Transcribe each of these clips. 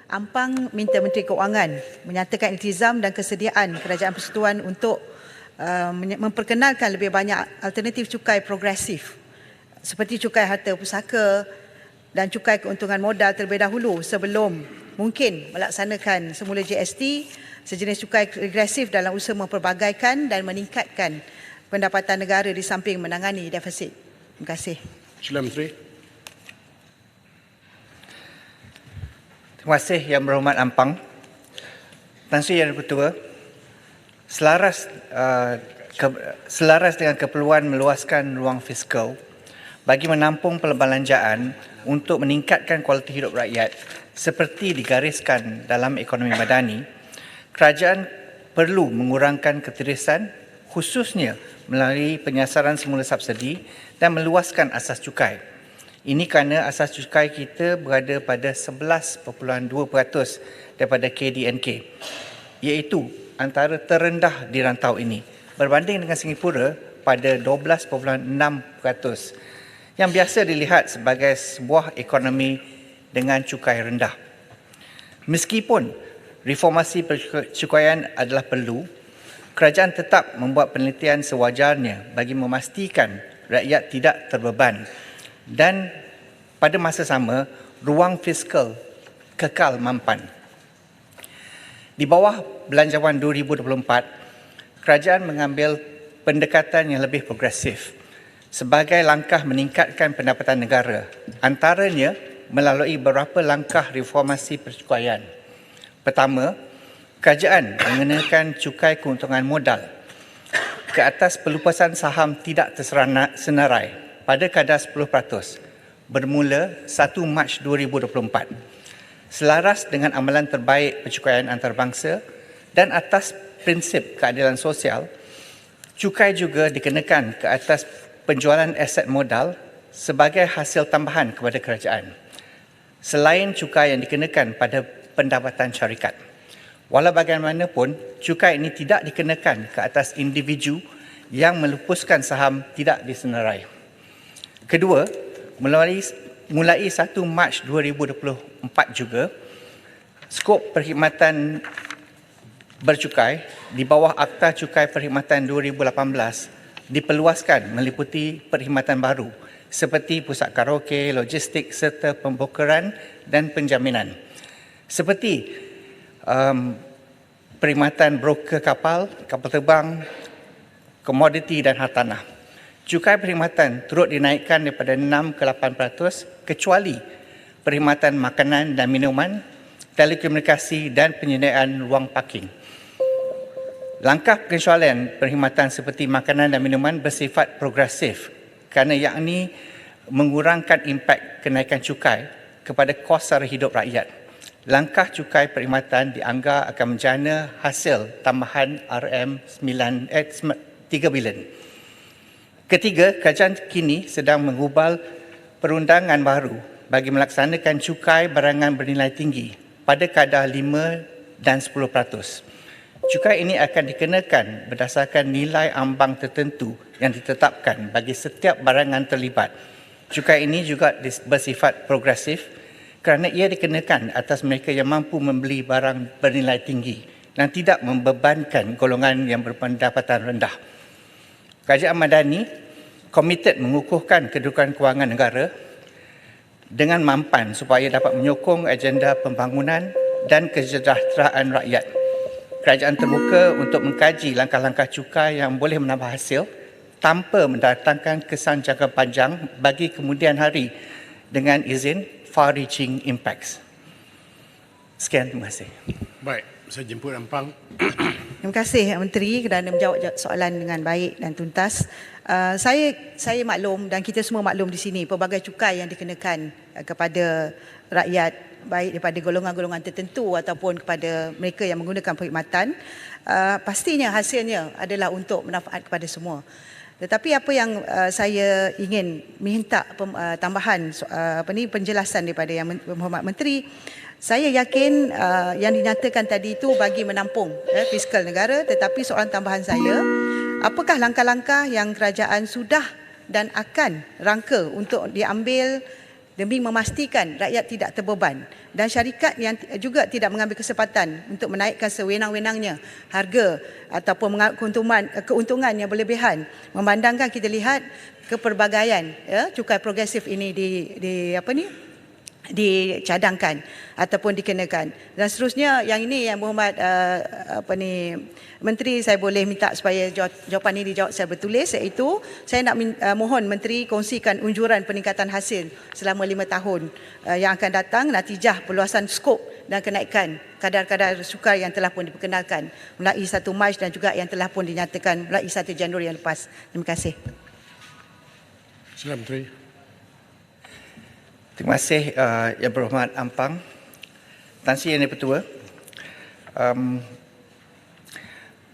Ampang minta Menteri Keuangan menyatakan iltizam dan kesediaan Kerajaan Persekutuan untuk memperkenalkan lebih banyak alternatif cukai progresif seperti cukai harta pusaka dan cukai keuntungan modal terlebih dahulu sebelum mungkin melaksanakan semula GST, sejenis cukai regresif dalam usaha memperbagaikan dan meningkatkan pendapatan negara di samping menangani defisit. Terima kasih. Sila Menteri. Terima kasih Yang Berhormat Ampang. Tan Sri Yang Ketua, selaras dengan keperluan meluaskan ruang fiskal bagi menampung perbelanjaan untuk meningkatkan kualiti hidup rakyat seperti digariskan dalam ekonomi madani, kerajaan perlu mengurangkan ketirisan khususnya melalui penyasaran semula subsidi dan meluaskan asas cukai. Ini kerana asas cukai kita berada pada 11.2% daripada KDNK, iaitu antara terendah di rantau ini berbanding dengan Singapura pada 12.6%, yang biasa dilihat sebagai sebuah ekonomi dengan cukai rendah. Meskipun reformasi percukaian adalah perlu, kerajaan tetap membuat penelitian sewajarnya bagi memastikan rakyat tidak terbeban dan pada masa sama ruang fiskal kekal mampan. Di bawah Belanjawan 2024, kerajaan mengambil pendekatan yang lebih progresif sebagai langkah meningkatkan pendapatan negara, antaranya melalui beberapa langkah reformasi percukaian. Pertama, kerajaan mengenakan cukai keuntungan modal ke atas pelupasan saham tidak tersenarai pada kadar 10% bermula 1 Mac 2024. Selaras dengan amalan terbaik percukaian antarabangsa dan atas prinsip keadilan sosial, cukai juga dikenakan ke atas penjualan aset modal sebagai hasil tambahan kepada kerajaan, selain cukai yang dikenakan pada pendapatan syarikat. Walau bagaimanapun, cukai ini tidak dikenakan ke atas individu yang melupuskan saham tidak disenarai. Kedua, mulai 1 Mac 2024 juga, skop perkhidmatan bercukai di bawah Akta Cukai Perkhidmatan 2018 diperluaskan meliputi perkhidmatan baru seperti pusat karaoke, logistik serta pembokeran dan penjaminan. Seperti perkhidmatan broker kapal, kapal terbang, komoditi dan hartanah. Cukai perkhidmatan turut dinaikkan daripada 6 ke 8% kecuali perkhidmatan makanan dan minuman, telekomunikasi dan penyediaan ruang parking. Langkah pengecualian perkhidmatan seperti makanan dan minuman bersifat progresif kerana yakni mengurangkan impak kenaikan cukai kepada kos sara hidup rakyat. Langkah cukai perkhidmatan dianggap akan menjana hasil tambahan RM3 bilion. Ketiga, kerajaan kini sedang menggubal perundangan baru bagi melaksanakan cukai barangan bernilai tinggi pada kadar 5 dan 10%. Cukai ini akan dikenakan berdasarkan nilai ambang tertentu yang ditetapkan bagi setiap barangan terlibat. Cukai ini juga bersifat progresif kerana ia dikenakan atas mereka yang mampu membeli barang bernilai tinggi dan tidak membebankan golongan yang berpendapatan rendah. Kerajaan Madani komited mengukuhkan kedudukan kewangan negara dengan mampan supaya dapat menyokong agenda pembangunan dan kesejahteraan rakyat. Kerajaan terbuka untuk mengkaji langkah-langkah cukai yang boleh menambah hasil tanpa mendatangkan kesan jangka panjang bagi kemudian hari dengan izin far-reaching impacts. Sekian, terima kasih. Baik, saya jemput Ampang. Terima kasih Menteri kerana menjawab soalan dengan baik dan tuntas. Saya maklum dan kita semua maklum di sini pelbagai cukai yang dikenakan kepada rakyat baik daripada golongan-golongan tertentu ataupun kepada mereka yang menggunakan perkhidmatan, pastinya hasilnya adalah untuk manfaat kepada semua. Tetapi apa yang saya ingin minta tambahan penjelasan daripada Yang Berhormat Menteri, saya yakin yang dinyatakan tadi itu bagi menampung fiskal negara, tetapi soalan tambahan saya, apakah langkah-langkah yang kerajaan sudah dan akan rangka untuk diambil demi memastikan rakyat tidak terbeban, dan syarikat yang juga tidak mengambil kesempatan untuk menaikkan sewenang-wenangnya harga ataupun keuntungan yang berlebihan, memandangkan kita lihat kepelbagaian cukai progresif ini dicadangkan ataupun dikenakan. Dan seterusnya yang ini yang Berhormat Menteri, saya boleh minta supaya jawapan ini dijawab secara bertulis, iaitu saya nak mohon Menteri kongsikan unjuran peningkatan hasil selama 5 tahun yang akan datang, natijah perluasan skop dan kenaikan kadar-kadar cukai yang telah pun diperkenalkan melalui 1 Mac dan juga yang telah pun dinyatakan melalui 1 Januari yang lepas. Terima kasih. Sila Menteri. Terima kasih Yang Berhormat Ampang. Tan Sri Yang Di-Pertua,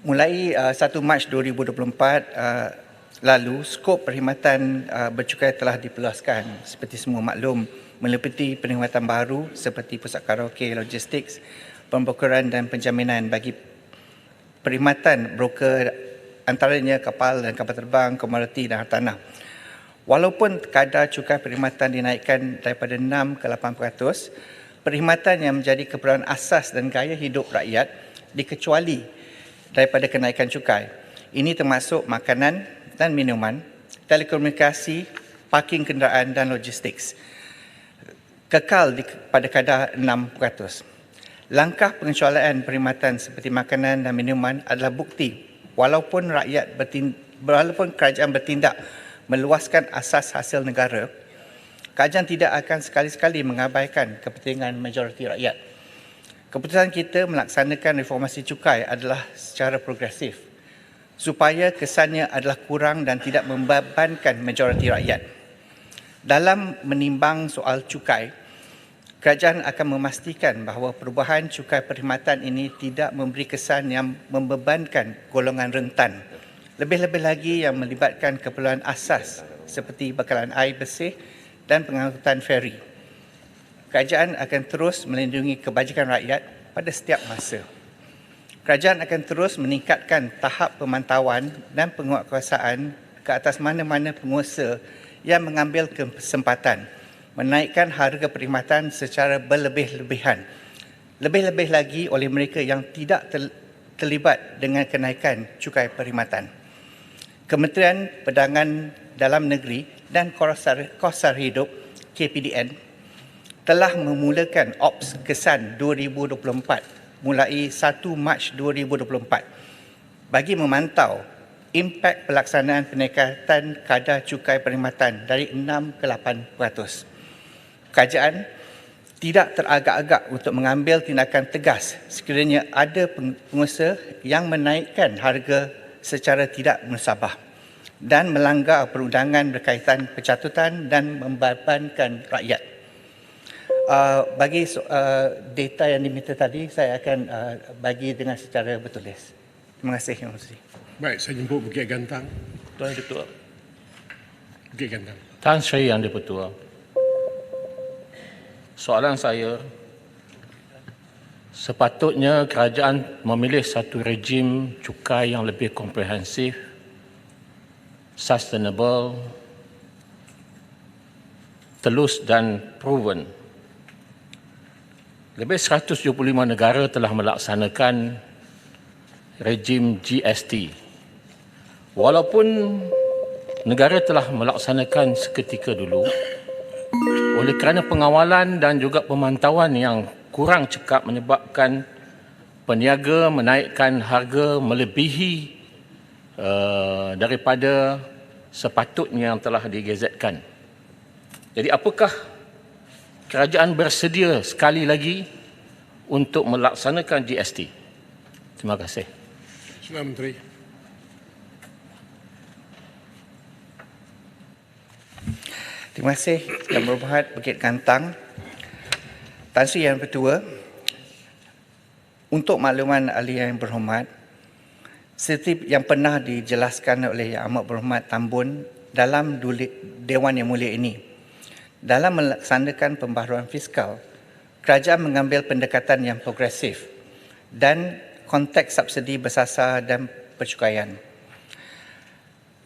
mulai 1 Mac 2024 lalu, skop perkhidmatan bercukai telah diperluaskan seperti semua maklum, meliputi perkhidmatan baru seperti pusat karaoke, logistik, pembrokeran dan penjaminan bagi perkhidmatan broker antaranya kapal dan kapal terbang, komoditi dan hartanah. Walaupun kadar cukai perkhidmatan dinaikkan daripada 6 ke 8%, perkhidmatan yang menjadi keperluan asas dan gaya hidup rakyat dikecuali daripada kenaikan cukai. Ini termasuk makanan dan minuman, telekomunikasi, parking kenderaan dan logistik. Kekal pada kadar 6%. Langkah pengecualian perkhidmatan seperti makanan dan minuman adalah bukti walaupun kerajaan bertindak meluaskan asas hasil negara, kerajaan tidak akan sekali-sekali mengabaikan kepentingan majoriti rakyat. Keputusan kita melaksanakan reformasi cukai adalah secara progresif supaya kesannya adalah kurang dan tidak membebankan majoriti rakyat. Dalam menimbang soal cukai, kerajaan akan memastikan bahawa perubahan cukai perkhidmatan ini tidak memberi kesan yang membebankan golongan rentan. Lebih-lebih lagi yang melibatkan keperluan asas seperti bekalan air bersih dan pengangkutan feri. Kerajaan akan terus melindungi kebajikan rakyat pada setiap masa. Kerajaan akan terus meningkatkan tahap pemantauan dan penguatkuasaan ke atas mana-mana pengusaha yang mengambil kesempatan menaikkan harga perkhidmatan secara berlebih-lebihan. Lebih-lebih lagi oleh mereka yang tidak terlibat dengan kenaikan cukai perkhidmatan. Kementerian Perdagangan Dalam Negeri dan Kos Sara Hidup KPDN telah memulakan Ops Kesan 2024 mulai 1 Mac 2024 bagi memantau impak pelaksanaan peningkatan kadar cukai perkhidmatan dari 6 ke 8%. Kerajaan tidak teragak-agak untuk mengambil tindakan tegas sekiranya ada pengusaha yang menaikkan harga secara tidak musabah dan melanggar perundangan berkaitan pencatutan dan membebankan rakyat. Bagi data yang diminta tadi, saya akan bagi dengan secara bertulis. Terima kasih, Yang Menteri. Baik, saya jemput Bukit Gantang. Tuan Ketua. Bukit Gantang. Tan Sri Yang Di-Pertua. Soalan saya, sepatutnya kerajaan memilih satu rejim cukai yang lebih komprehensif, sustainable, telus dan proven. Lebih 175 negara telah melaksanakan rejim GST. Walaupun negara telah melaksanakan seketika dulu, oleh kerana pengawalan dan juga pemantauan yang kurang cekap menyebabkan peniaga menaikkan harga melebihi daripada sepatutnya yang telah digazetkan. Jadi apakah kerajaan bersedia sekali lagi untuk melaksanakan GST? Terima kasih. Sila Menteri. Terima kasih Yang Berhormat Bukit Gantang. Tan Sri Yang Di-Pertua, untuk makluman ahli yang berhormat, seperti yang pernah dijelaskan oleh Yang Amat Berhormat Tambun dalam Dewan Yang Mulia ini, dalam melaksanakan pembaharuan fiskal, kerajaan mengambil pendekatan yang progresif dan konteks subsidi bersasar dan percukaian.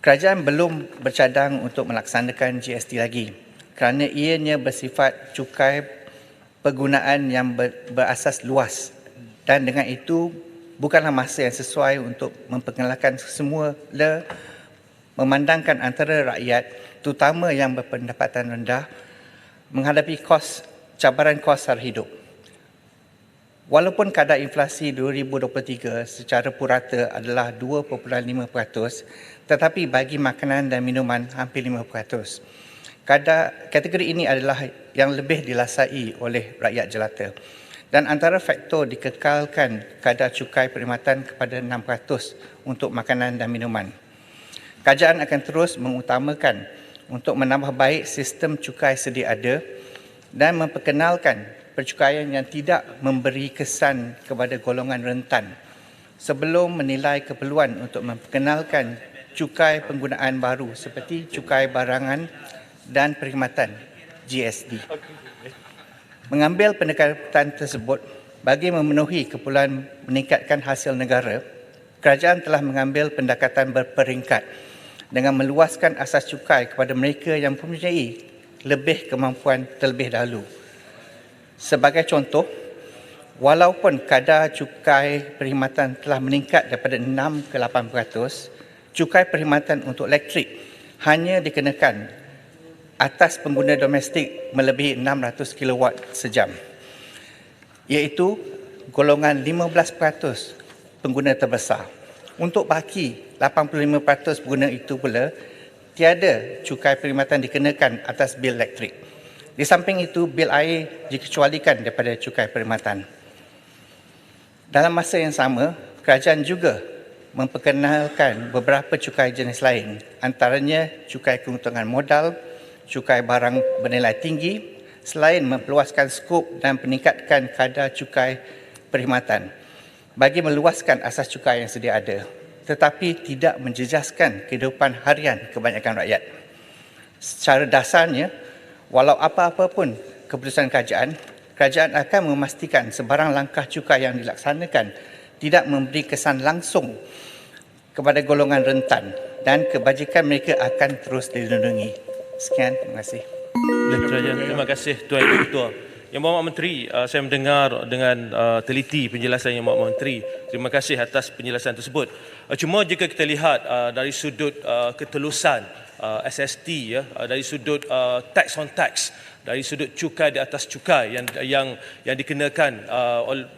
Kerajaan belum bercadang untuk melaksanakan GST lagi. kerana ianya bersifat cukai penggunaan yang berasas luas dan dengan itu bukanlah masa yang sesuai untuk memperkenalkan semua memandangkan antara rakyat terutama yang berpendapatan rendah menghadapi cabaran kos sara hidup. Walaupun kadar inflasi 2023 secara purata adalah 2.5%, tetapi bagi makanan dan minuman hampir 5%. Kategori ini adalah yang lebih dilasai oleh rakyat jelata. Dan antara faktor dikekalkan kadar cukai perkhidmatan kepada 6% untuk makanan dan minuman. Kerajaan akan terus mengutamakan untuk menambah baik sistem cukai sedia ada dan memperkenalkan percukaian yang tidak memberi kesan kepada golongan rentan sebelum menilai keperluan untuk memperkenalkan cukai penggunaan baru seperti cukai barangan dan perkhidmatan GST. Mengambil pendekatan tersebut bagi memenuhi keperluan meningkatkan hasil negara, kerajaan telah mengambil pendekatan berperingkat dengan meluaskan asas cukai kepada mereka yang mempunyai lebih kemampuan terlebih dahulu. Sebagai contoh, walaupun kadar cukai perkhidmatan telah meningkat daripada 6 ke 8%, cukai perkhidmatan untuk elektrik hanya dikenakan atas pengguna domestik melebihi 600 kW sejam, iaitu golongan 15% pengguna terbesar. Untuk baki 85% pengguna itu pula, tiada cukai perkhidmatan dikenakan atas bil elektrik. Di samping itu, bil air dikecualikan daripada cukai perkhidmatan. Dalam masa yang sama, kerajaan juga memperkenalkan beberapa cukai jenis lain, antaranya cukai keuntungan modal, cukai barang bernilai tinggi, selain memperluaskan skop dan meningkatkan kadar cukai perkhidmatan bagi meluaskan asas cukai yang sedia ada, tetapi tidak menjejaskan kehidupan harian kebanyakan rakyat. Secara dasarnya, walau apa-apa pun keputusan kerajaan akan memastikan sebarang langkah cukai yang dilaksanakan tidak memberi kesan langsung kepada golongan rentan dan kebajikan mereka akan terus dilindungi. Sekian, terima kasih. Terima kasih Tuan Ibu Ketua. Yang Berhormat Menteri, saya mendengar dengan teliti penjelasan Yang Berhormat Menteri. Terima kasih atas penjelasan tersebut. Cuma jika kita lihat dari sudut ketelusan SST, dari sudut tax on tax, dari sudut cukai di atas cukai yang dikenakan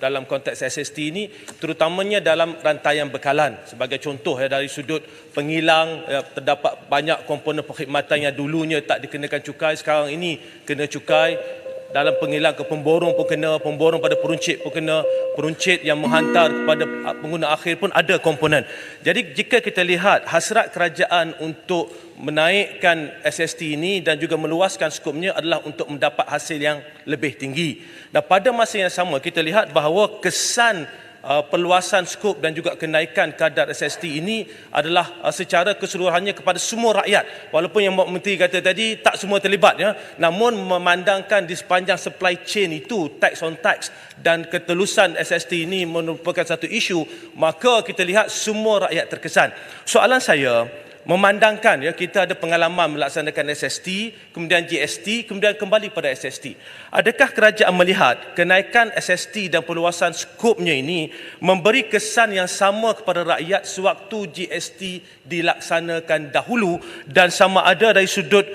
dalam konteks SST ini, terutamanya dalam rantaian bekalan. Sebagai contoh, dari sudut pengilang, terdapat banyak komponen perkhidmatan yang dulunya tak dikenakan cukai, sekarang ini kena cukai. Dalam pengilang ke pemborong pun kena, pemborong pada peruncit pun kena, peruncit yang menghantar kepada pengguna akhir pun ada komponen. Jadi jika kita lihat hasrat kerajaan untuk menaikkan SST ini dan juga meluaskan skopnya adalah untuk mendapat hasil yang lebih tinggi. Dan pada masa yang sama kita lihat bahawa kesan perluasan skop dan juga kenaikan kadar SST ini adalah secara keseluruhannya kepada semua rakyat. Walaupun yang Menteri kata tadi tak semua terlibat, namun memandangkan di sepanjang supply chain itu tax on tax dan ketelusan SST ini merupakan satu isu, maka kita lihat semua rakyat terkesan. Soalan saya, memandangkan kita ada pengalaman melaksanakan SST, kemudian GST, kemudian kembali pada SST. Adakah kerajaan melihat kenaikan SST dan perluasan skopnya ini memberi kesan yang sama kepada rakyat sewaktu GST dilaksanakan dahulu, dan sama ada dari sudut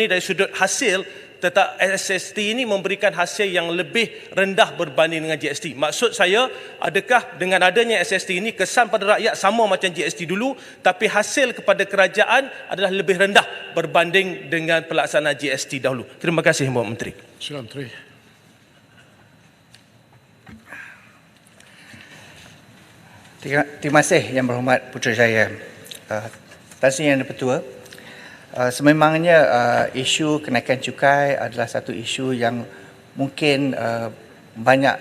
dari sudut hasil, tetap SST ini memberikan hasil yang lebih rendah berbanding dengan GST. Maksud saya, adakah dengan adanya SST ini kesan pada rakyat sama macam GST dulu, tapi hasil kepada kerajaan adalah lebih rendah berbanding dengan pelaksanaan GST dahulu? Terima kasih, Yang Menteri. Sila Menteri. Terima kasih Yang Berhormat Putrajaya. Terima Yang Dipertua. Sememangnya isu kenaikan cukai adalah satu isu yang mungkin banyak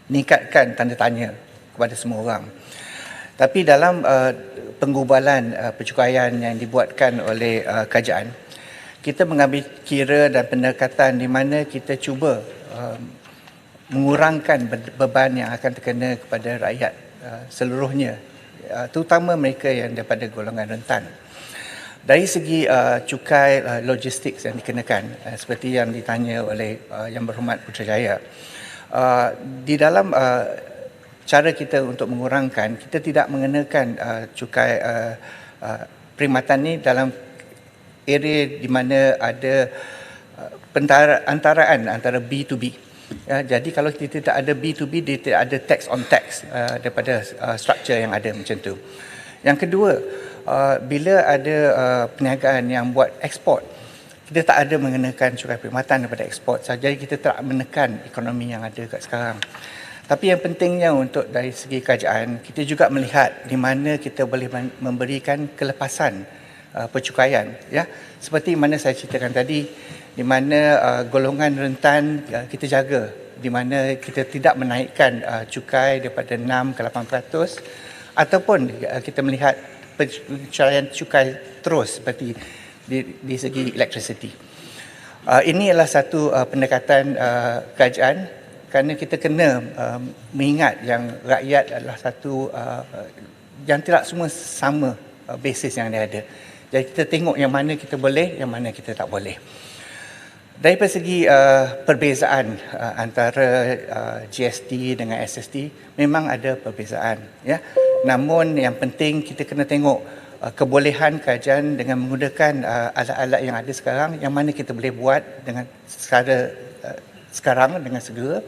meningkatkan tanda tanya kepada semua orang. Tapi dalam penggubalan percukaian yang dibuatkan oleh kerajaan, kita mengambil kira dan pendekatan di mana kita cuba mengurangkan beban yang akan terkena kepada rakyat seluruhnya, terutama mereka yang daripada golongan rentan. Dari segi cukai logistik yang dikenakan, seperti yang ditanya oleh Yang Berhormat Putrajaya, di dalam cara kita untuk mengurangkan, kita tidak mengenakan cukai perkhidmatan ni dalam area di mana ada antaraan antara B2B. Ya, jadi kalau kita tidak ada B2B, dia tidak ada tax on tax daripada struktur yang ada macam tu. Yang kedua, bila ada perniagaan yang buat ekspor, kita tak ada mengenakan cukai perkhidmatan daripada ekspor. Jadi kita tak menekan ekonomi yang ada kat sekarang. Tapi yang pentingnya untuk dari segi kerajaan, kita juga melihat di mana kita boleh memberikan kelepasan percukaian. Ya, seperti mana saya ceritakan tadi, di mana golongan rentan kita jaga, di mana kita tidak menaikkan cukai daripada 6 ke 8%, ataupun kita melihat pencuraian cukai terus seperti di segi electricity. Ini adalah satu pendekatan kerajaan, kerana kita kena mengingat yang rakyat adalah satu yang tidak semua sama basis yang dia ada. Jadi kita tengok yang mana kita boleh, yang mana kita tak boleh. Dari segi perbezaan antara GST dengan SST, memang ada perbezaan. Ya. Namun yang penting kita kena tengok kebolehan kerajaan dengan menggunakan alat-alat yang ada sekarang, yang mana kita boleh buat dengan sekarang dengan segera.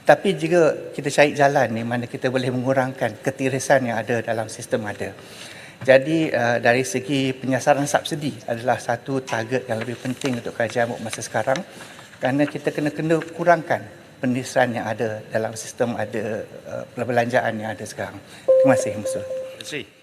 Tapi juga kita cari jalan di mana kita boleh mengurangkan ketirisan yang ada dalam sistem ada. Jadi dari segi penyasaran subsidi adalah satu target yang lebih penting untuk kerajaan buat masa sekarang, kerana kita kena kurangkan penirisan yang ada dalam sistem ada perbelanjaan yang ada sekarang. Terima kasih, Musul. Terima kasih.